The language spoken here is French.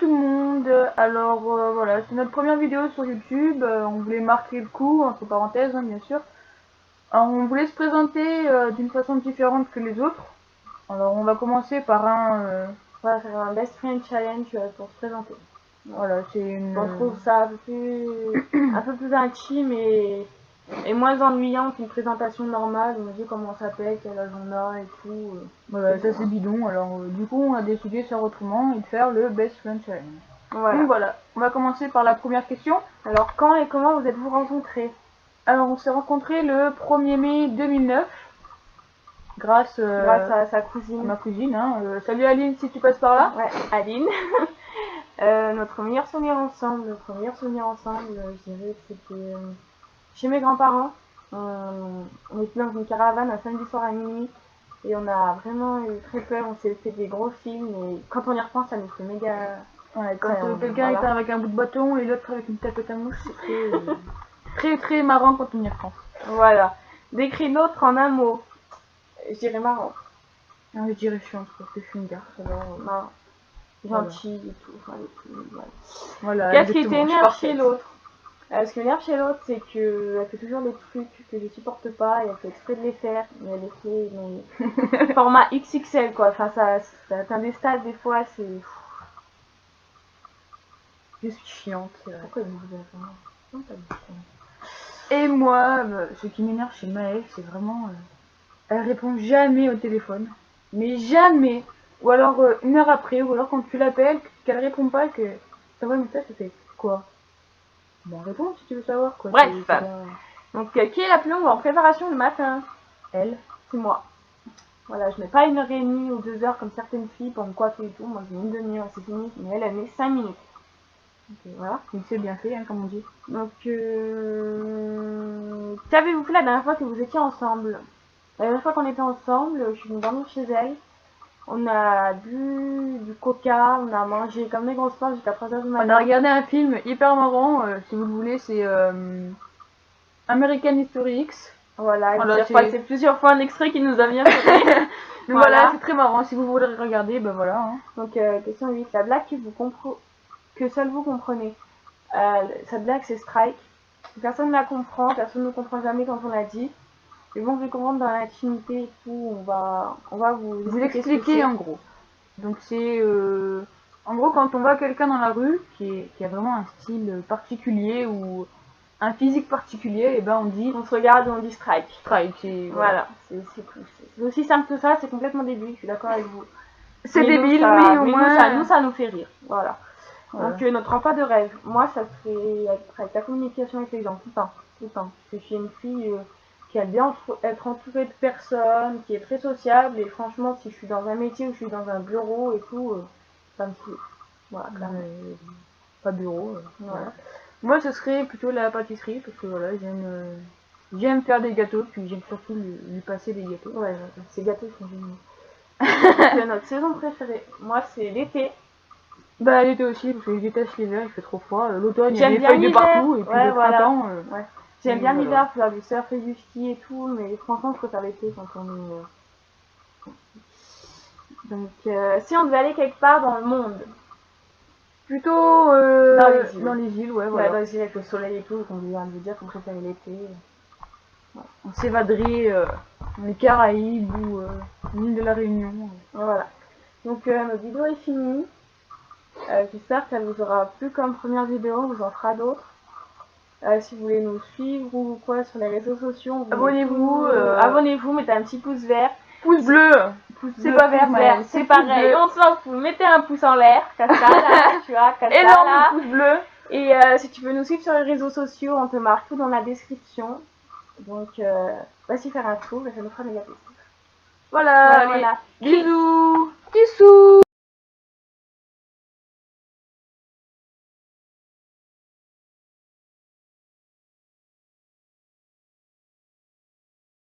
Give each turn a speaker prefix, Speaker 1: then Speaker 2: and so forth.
Speaker 1: tout le monde. Alors voilà, c'est notre première vidéo sur YouTube. On voulait marquer le coup, entre parenthèses, hein, bien sûr. Alors, on voulait se présenter d'une façon différente que les autres. Alors on va commencer par
Speaker 2: On va faire un Best Friend Challenge pour se présenter.
Speaker 1: Voilà, c'est une...
Speaker 2: On trouve ça un peu plus intime et moins ennuyant qu'une présentation normale. On dit comment on s'appelle, quel âge on a et tout.
Speaker 1: Voilà, ça c'est bidon. Alors du coup, on a décidé de faire autrement et de faire le Best Friend Challenge.
Speaker 2: Voilà.
Speaker 1: Donc voilà, on va commencer par la première question.
Speaker 2: Alors, quand et comment vous êtes-vous rencontrés?
Speaker 1: Alors on s'est rencontrés le 1er mai 2009. Grâce
Speaker 2: à sa cousine.
Speaker 1: Ma cousine. Hein. Salut Aline, si tu passes par là.
Speaker 2: Ouais, Aline. Notre meilleur souvenir ensemble, je dirais que c'était chez mes grands-parents. On était dans une caravane un samedi soir à minuit et on a vraiment eu très peur. On s'est fait des gros films et quand on y repense, ça nous fait méga.
Speaker 1: Ouais, quand quelqu'un était avec un bout de bâton et l'autre avec une tapette à mouche, c'est très marrant quand on y repense.
Speaker 2: Voilà. Décris l'autre en un mot. Je dirais marrant.
Speaker 1: Non, je dirais chiante parce que je suis une garce. Alors
Speaker 2: marrant. Gentil et tout.
Speaker 1: Voilà.
Speaker 2: Qu'est-ce qui t'énerve chez l'autre? Ce qui m'énerve chez l'autre, c'est qu'elle fait toujours des trucs que je supporte pas et elle fait exprès de les faire, mais elle les fait mais format XXL quoi. Enfin, ça atteint des stades des fois, c'est.
Speaker 1: Je suis chiante.
Speaker 2: Pourquoi vous avez ça?
Speaker 1: Et moi, ce qui m'énerve chez Maëlle, c'est vraiment. Elle répond jamais au téléphone. Mais jamais. Ou alors une heure après, ou alors quand tu l'appelles, qu'elle répond pas, que t'envoies un message, tu fais quoi? Bon, réponds si tu veux savoir quoi.
Speaker 2: Bref. Donc, qui est la plus longue en préparation le matin?
Speaker 1: Elle.
Speaker 2: C'est moi. Voilà, je mets pas 1h30 ou 2 heures comme certaines filles pour me coiffer et tout. Moi, je mets une demi-heure, c'est fini. Mais elle met 5 minutes.
Speaker 1: Donc, voilà, c'est bien fait, hein, comme on dit.
Speaker 2: Donc, qu'avez-vous fait la dernière fois que vous étiez ensemble? La dernière fois qu'on était ensemble, je suis venue dormir chez elle. On a bu du coca, on a mangé comme des grosses porcs jusqu'à 3h du matin.
Speaker 1: On a regardé un film hyper marrant, si vous le voulez, c'est American History X.
Speaker 2: Voilà, c'est plusieurs fois un extrait qui nous a bien fait.
Speaker 1: Voilà, c'est très marrant, si vous voulez regarder, ben voilà. Hein.
Speaker 2: Donc, question 8, la blague que seul vous comprenez. Cette blague, c'est Strike. Personne ne la comprend, personne ne comprend jamais quand on l'a dit. Mais bon, je vais comprendre dans l'intimité et tout, on va vous
Speaker 1: expliquer en gros. Donc c'est en gros quand on voit quelqu'un dans la rue qui a vraiment un style particulier ou un physique particulier, et ben
Speaker 2: on se regarde et on dit strike.
Speaker 1: Strike,
Speaker 2: voilà. C'est aussi simple que ça, c'est complètement débile, je suis d'accord avec vous.
Speaker 1: C'est débile, mais au moins
Speaker 2: ça nous fait rire. Voilà. Donc notre emploi de rêve, moi ça serait avec la communication avec les gens, tout le temps. Je suis une fille qui aime bien être entourée de personnes, qui est très sociable, et franchement si je suis dans un métier ou je suis dans un bureau et tout, ça me fout. Voilà, clairement.
Speaker 1: Pas bureau. Voilà. Moi ce serait plutôt la pâtisserie, parce que voilà, j'aime faire des gâteaux, puis j'aime surtout lui passer des gâteaux.
Speaker 2: Ouais, ces gâteaux sont géniaux. C'est notre saison préférée. Moi c'est l'été.
Speaker 1: Bah l'été aussi, parce que je déteste l'hiver, il fait trop froid. L'automne, il y a des feuilles de partout, et puis le printemps...
Speaker 2: J'aime bien l'hiver, faire du surf et du ski et tout, mais franchement je préfère l'été quand on est... Donc si on devait aller quelque part dans le monde,
Speaker 1: plutôt dans les îles, ouais, voilà.
Speaker 2: Dans les îles avec le soleil et tout, qu'on vient de dire qu'on préférait l'été.
Speaker 1: On s'évaderait dans les Caraïbes ou l'île de la Réunion.
Speaker 2: Voilà. Donc notre vidéo est finie. J'espère qu'elle vous aura plu comme première vidéo, on vous en fera d'autres. Si vous voulez nous suivre ou quoi sur les réseaux sociaux, abonnez-vous, mettez un petit pouce vert.
Speaker 1: Pouce bleu.
Speaker 2: C'est pas vert, c'est pareil. On s'en fout. Mettez un pouce en l'air, tu vois,
Speaker 1: énorme pouce bleu.
Speaker 2: Et si tu veux nous suivre sur les réseaux sociaux, on te marque tout dans la description. Donc, vas-y faire un tour et ça nous fera méga plaisir.
Speaker 1: Voilà. Bisous.